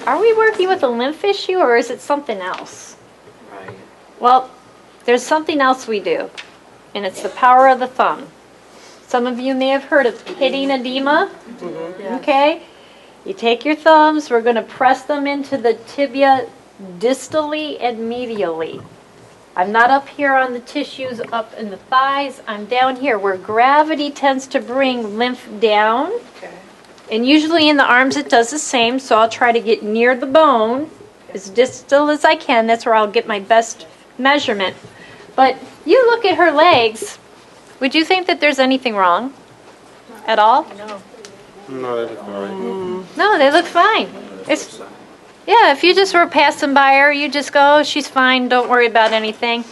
are we working with a lymph issue or is it something else? Right. Well, there's something else we do, and it's the power of the thumb. Some of you may have heard of pitting edema. Okay? You take your thumbs, we're going to press them into the tibia distally and medially. I'm not up here on the tissues up in the thighs. I'm down here where gravity tends to bring lymph down. Okay. And usually in the arms it does the same, so I'll try to get near the bone as distal as I can. That's where I'll get my best measurement. But you look at her legs, would you think that there's anything wrong at all? No. No, they look all right. No, they look fine. It's, yeah, if you just were passing by her, you just go, oh, she's fine, don't worry about anything.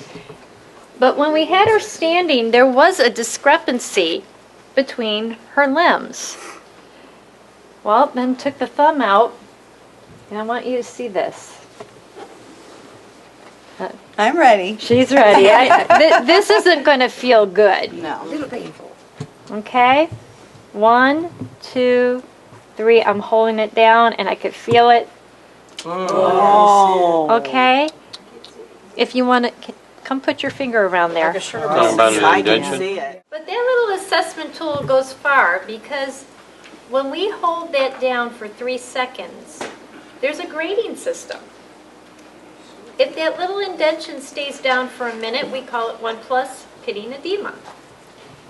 But when we had her standing, there was a discrepancy between her limbs. Well, then took the thumb out, and I want you to see this. I'm ready. She's ready. This isn't going to feel good. No. A little painful. Okay? 1, 2, 3. I'm holding it down, and I could feel it. Oh. Okay? If you want to, come put your finger around there. Talking about an I can indention? see it. But that little assessment tool goes far because when we hold that down for 3 seconds, there's a grading system. If that little indention stays down for a minute, we call it 1+ pitting edema.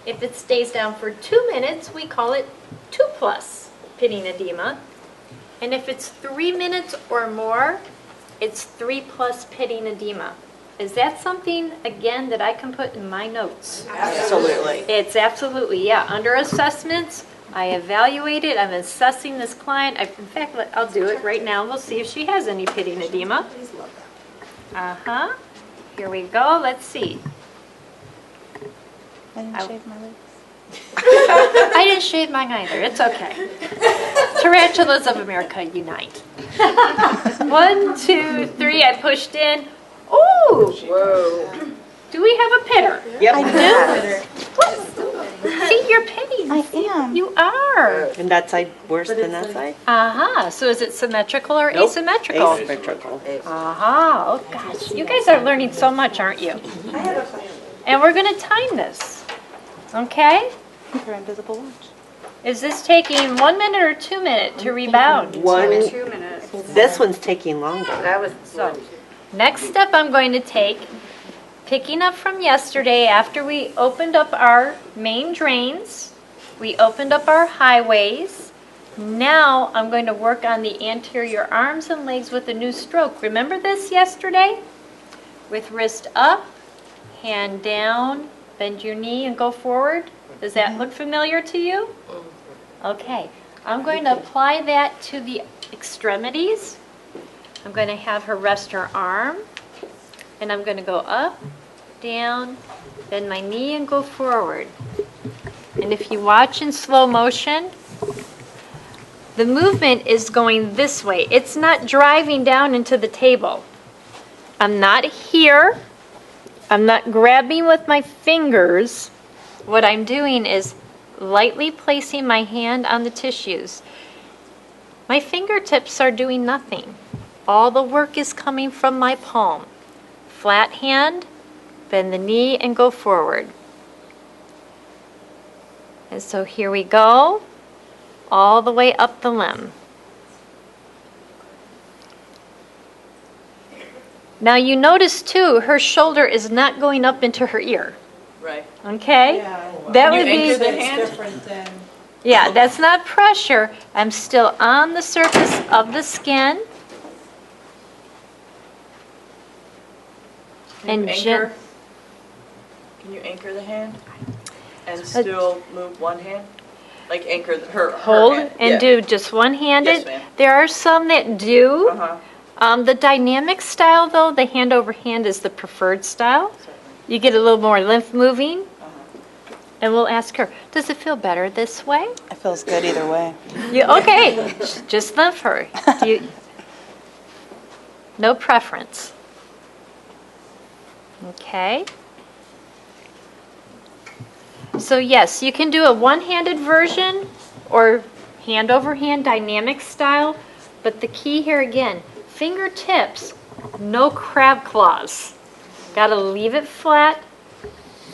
If it stays down for 2 minutes, we call it 2+ pitting edema. And if it's 3 minutes or more, it's 3+ pitting edema. Is that something, again, that I can put in my notes? Absolutely. It's absolutely, yeah. Under assessments, I evaluate it. I'm assessing this client. In fact, I'll do it right now. We'll see if she has any pitting edema. Uh-huh. Here we go. Let's see. I didn't shave my legs. I didn't shave mine either. It's okay. Tarantulas of America unite. 1, 2, 3. I pushed in. Ooh! Whoa. Do we have a pitter? Yep. I See, you're pitting. I am. You are. And that side worse than that side? Uh-huh. So is it symmetrical or Nope. asymmetrical? Asymmetrical. Uh-huh. Oh, gosh. You guys are learning so much, aren't you? And we're going to time this. Okay? Her invisible watch. Is this taking 1 minute or 2 minutes to rebound? 2 minutes. This one's taking longer. That was So, next step I'm going to take, picking up from yesterday after we opened up our main drains, we opened up our highways. Now I'm going to work on the anterior arms and legs with a new stroke. Remember this yesterday? With wrist up, hand down, bend your knee and go forward. Does that look familiar to you? Okay. I'm going to apply that to the extremities. I'm going to have her rest her arm, and I'm going to go up, down, bend my knee, and go forward. And if you watch in slow motion, the movement is going this way. It's not driving down into the table. I'm not here. I'm not grabbing with my fingers. What I'm doing is lightly placing my hand on the tissues. My fingertips are doing nothing. All the work is coming from my palm. Flat hand, bend the knee and go forward. And so here we go, all the way up the limb. Now you notice too, her shoulder is not going up into her ear. right. Okay? That would be Anchor the hand. yeah, that's not pressure. I'm still on the surface of the skin. And Anchor. Can you anchor the hand and still move one hand? Like anchor her hold hand. and Yeah. do just one-handed. Yes, ma'am. There are some that do. Uh-huh. The dynamic style, though, the hand over hand is the preferred style. You get a little more lymph moving. And we'll ask her, does it feel better this way? It feels good either way. Okay, just lymph her. No preference. Okay. So yes, you can do a one-handed version or hand over hand dynamic style. But the key here again, fingertips, no crab claws. Gotta leave it flat.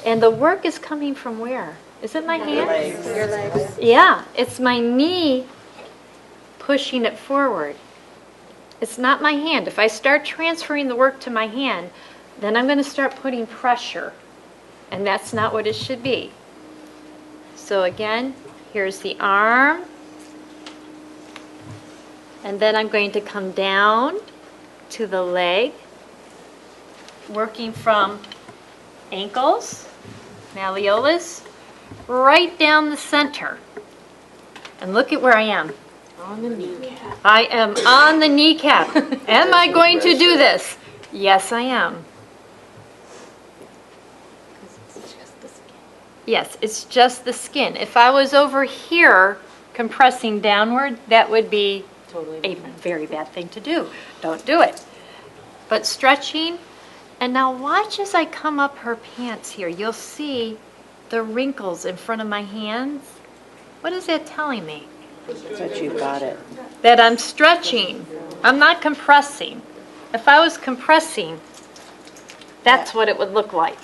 And the work is coming from where? Is it my hand? Your legs. Yeah, it's my knee pushing it forward. It's not my hand. If I start transferring the work to my hand, then I'm going to start putting pressure. And that's not what it should be. So again, here's the arm. And then I'm going to come down to the leg, working from ankles, malleolus, right down the center. And look at where I am. On the kneecap. I am on the kneecap. Am I going to do this? Yes, I am. Yes, it's just the skin. If I was over here compressing downward, that would be a very bad thing to do. Don't do it. But stretching, and now watch as I come up her pants here. You'll see the wrinkles in front of my hands. What is that telling me? But you got it. That I'm stretching. I'm not compressing. If I was compressing, that's what it would look like.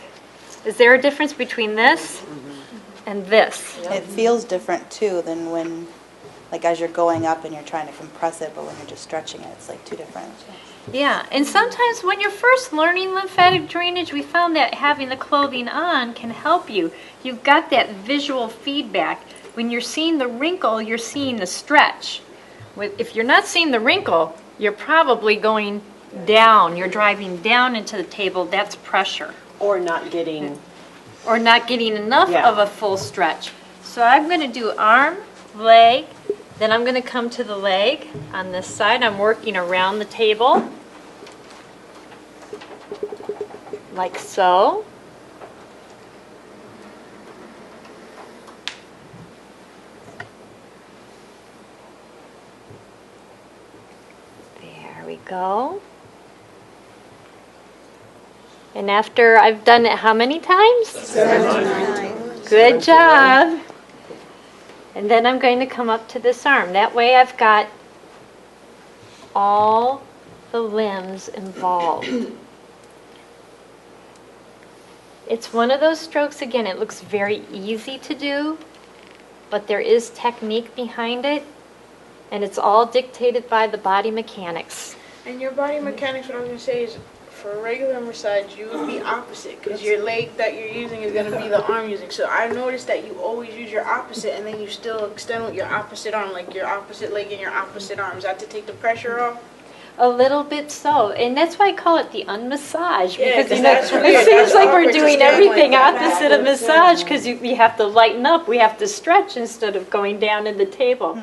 Is there a difference between this and this? It feels different too than when, like as you're going up and you're trying to compress it, but when you're just stretching it, it's like two different. Yeah, and sometimes when you're first learning lymphatic drainage, we found that having the clothing on can help you. You've got that visual feedback. When you're seeing the wrinkle, you're seeing the stretch. If you're not seeing the wrinkle, you're probably going down. You're driving down into the table. That's pressure. Or not getting. Or not getting enough Yeah. of a full stretch. So I'm going to do arm, leg, then I'm going to come to the leg on this side. I'm working around the table, like so. There we go. And after I've done it how many times? 7 Good job. And then I'm going to come up to this arm. That way I've got all the limbs involved. It's one of those strokes, again, it looks very easy to do, but there is technique behind it, and it's all dictated by the body mechanics. And your body mechanics, what I was going to say is, for a regular massage, you would be opposite, because your leg that you're using is going to be the arm using. So I've noticed that you always use your opposite, and then you still extend with your opposite arm, like your opposite leg and your opposite arm. Is that to take the pressure off? A little bit so, and that's why I call it the unmassage, Yeah, because 'cause that's it weird. seems That's like we're awkward to doing stand everything like that. opposite of massage, because we have to lighten up, we have to stretch instead of going down in the table.